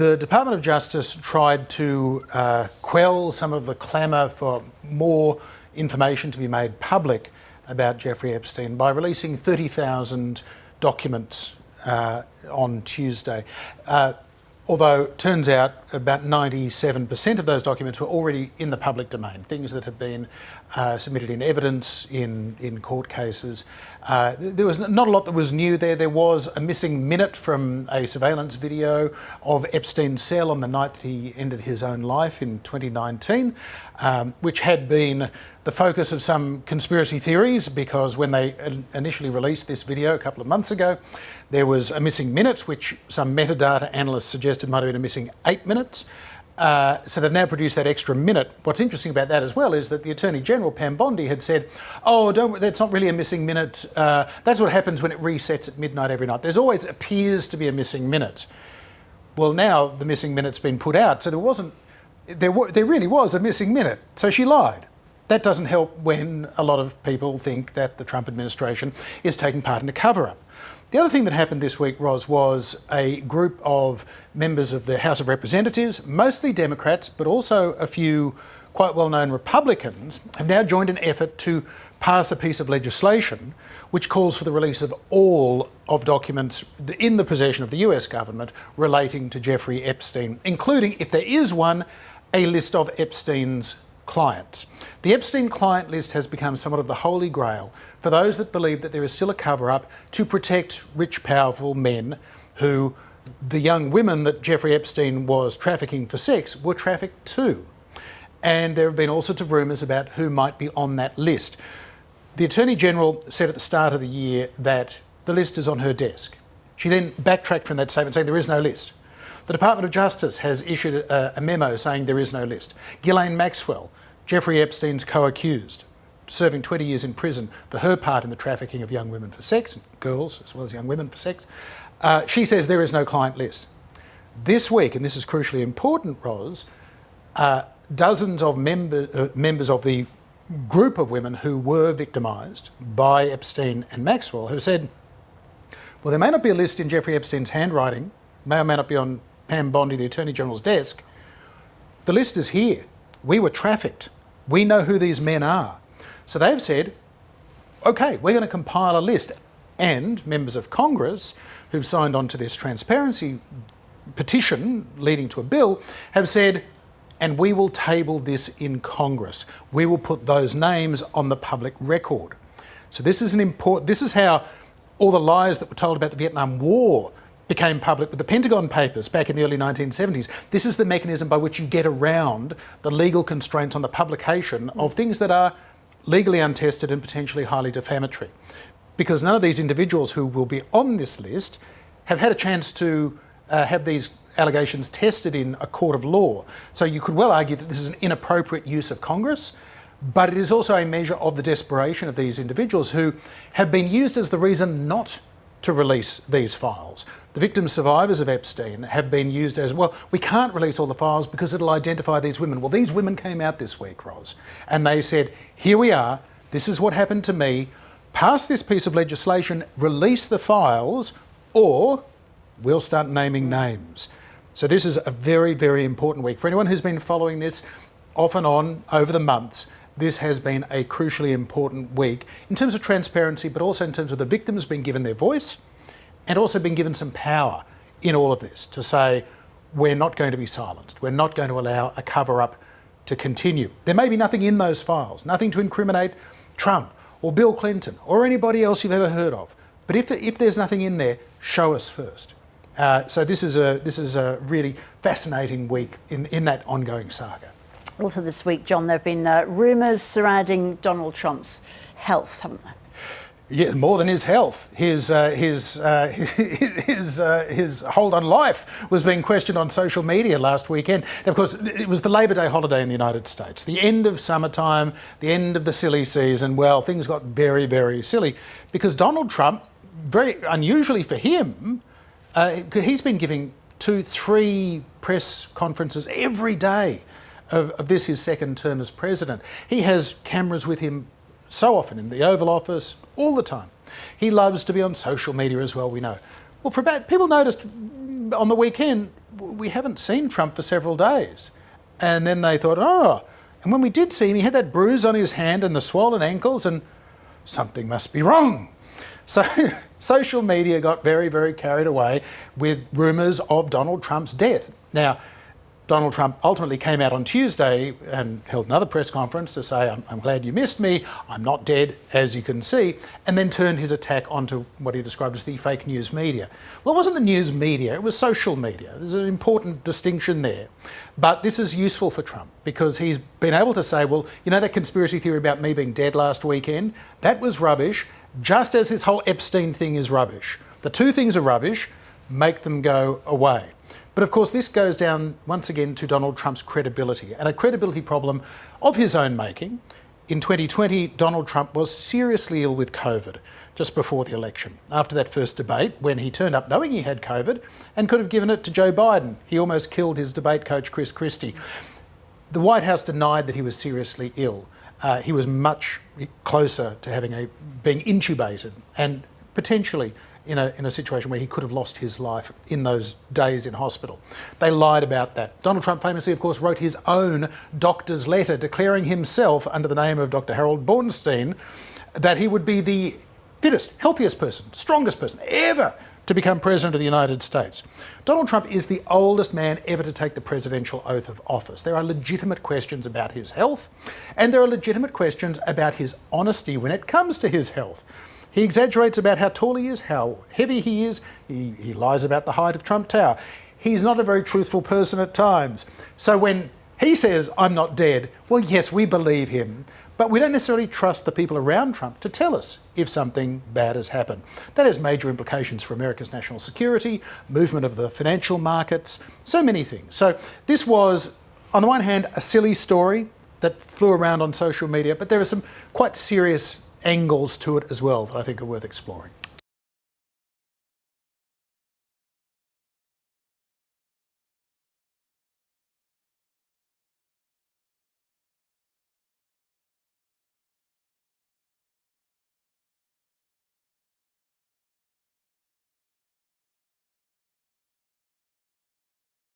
The Department of Justice tried to quell some of the clamour for more information to be made public about Jeffrey Epstein by releasing 30,000 documents on Tuesday. Although it turns out about 97% of those documents were already in the public domain, things that had been submitted in evidence in court cases. There was not a lot that was new there. There was a missing minute from a surveillance video of Epstein's cell on the night that he ended his own life in 2019, which had been the focus of some conspiracy theories, because when they initially released this video a couple of months ago, there was a missing minute, which some metadata analysts suggested might have been a missing 8 minutes. So they've now produced that extra minute. What's interesting about that as well is that the Attorney General, Pam Bondi, had said, oh, that's not really a missing minute. That's what happens when it resets at midnight every night. There's always appears to be a missing minute. Well, now the missing minute's been put out, so there really was a missing minute. So she lied. That doesn't help when a lot of people think that the Trump administration is taking part in a cover-up. The other thing that happened this week, Ros, was a group of members of the House of Representatives, mostly Democrats, but also a few quite well-known Republicans, have now joined an effort to pass a piece of legislation which calls for the release of all of documents in the possession of the US government relating to Jeffrey Epstein, including, if there is one, a list of Epstein's clients. The Epstein client list has become somewhat of the holy grail for those that believe that there is still a cover-up to protect rich, powerful men who the young women that Jeffrey Epstein was trafficking for sex were trafficked to. And there have been all sorts of rumours about who might be on that list. The Attorney General said at the start of the year that the list is on her desk. She then backtracked from that statement, saying there is no list. The Department of Justice has issued a memo saying there is no list. Ghislaine Maxwell, Jeffrey Epstein's co-accused, serving 20 years in prison for her part in the trafficking of young women for sex, girls as well as young women for sex, she says there is no client list. This week, and this is crucially important, Ros, dozens of members of the group of women who were victimised by Epstein and Maxwell have said, well, there may not be a list in Jeffrey Epstein's handwriting, may or may not be on Pam Bondi, the Attorney General's desk. The list is here. We were trafficked. We know who these men are. So they've said, OK, we're going to compile a list. And members of Congress who've signed on to this transparency petition leading to a bill have said, and we will table this in Congress. We will put those names on the public record. So this is how all the lies that were told about the Vietnam War became public with the Pentagon Papers back in the early 1970s. This is the mechanism by which you get around the legal constraints on the publication of things that are legally untested and potentially highly defamatory. Because none of these individuals who will be on this list have had a chance to have these allegations tested in a court of law. So you could well argue that this is an inappropriate use of Congress, but it is also a measure of the desperation of these individuals who have been used as the reason not to release these files. The victim survivors of Epstein have been used as, well, we can't release all the files because it'll identify these women. Well, these women came out this week, Ros, and they said, here we are, this is what happened to me, pass this piece of legislation, release the files, or we'll start naming names. So this is a very, very important week. For anyone who's been following this off and on over the months, this has been a crucially important week in terms of transparency, but also in terms of the victims being given their voice and also being given some power in all of this to say, we're not going to be silenced. We're not going to allow a cover-up to continue. There may be nothing in those files, nothing to incriminate Trump or Bill Clinton or anybody else you've ever heard of. But if there's nothing in there, show us first. So this is a really fascinating week in that ongoing saga. Also this week, John, there have been rumours surrounding Donald Trump's health, haven't there? Yeah, more than his health. His hold on life was being questioned on social media last weekend. And of course, it was the Labor Day holiday in the United States, the end of summertime, the end of the silly season. Well, things got very, very silly because Donald Trump, very unusually for him, he's been giving 2-3 press conferences every day of this, his second term as president. He has cameras with him so often in the Oval Office, all the time. He loves to be on social media as well, we know. Well, people noticed on the weekend, we haven't seen Trump for several days. And then they thought, oh, and when we did see him, he had that bruise on his hand and the swollen ankles, and something must be wrong. So social media got very, very carried away with rumours of Donald Trump's death. Now, Donald Trump ultimately came out on Tuesday and held another press conference to say, I'm glad you missed me, I'm not dead, as you can see, and then turned his attack onto what he described as the fake news media. Well, it wasn't the news media, it was social media. There's an important distinction there. But this is useful for Trump because he's been able to say, well, you know that conspiracy theory about me being dead last weekend? That was rubbish, just as this whole Epstein thing is rubbish. The two things are rubbish, make them go away. But of course, this goes down once again to Donald Trump's credibility, and a credibility problem of his own making. In 2020, Donald Trump was seriously ill with COVID just before the election. After that first debate, when he turned up knowing he had COVID and could have given it to Joe Biden, he almost killed his debate coach, Chris Christie. The White House denied that he was seriously ill. He was much closer to being intubated and potentially in a situation where he could have lost his life in those days in hospital. They lied about that. Donald Trump famously, of course, wrote his own doctor's letter declaring himself, under the name of Dr. Harold Bornstein, that he would be the fittest, healthiest person, strongest person ever to become President of the United States. Donald Trump is the oldest man ever to take the presidential oath of office. There are legitimate questions about his health, and there are legitimate questions about his honesty when it comes to his health. He exaggerates about how tall he is, how heavy he is. He lies about the height of Trump Tower. He's not a very truthful person at times. So when he says, I'm not dead, well, yes, we believe him, but we don't necessarily trust the people around Trump to tell us if something bad has happened. That has major implications for America's national security, movement of the financial markets, so many things. So this was, on the one hand, a silly story that flew around on social media, but there are some quite serious angles to it as well that I think are worth exploring.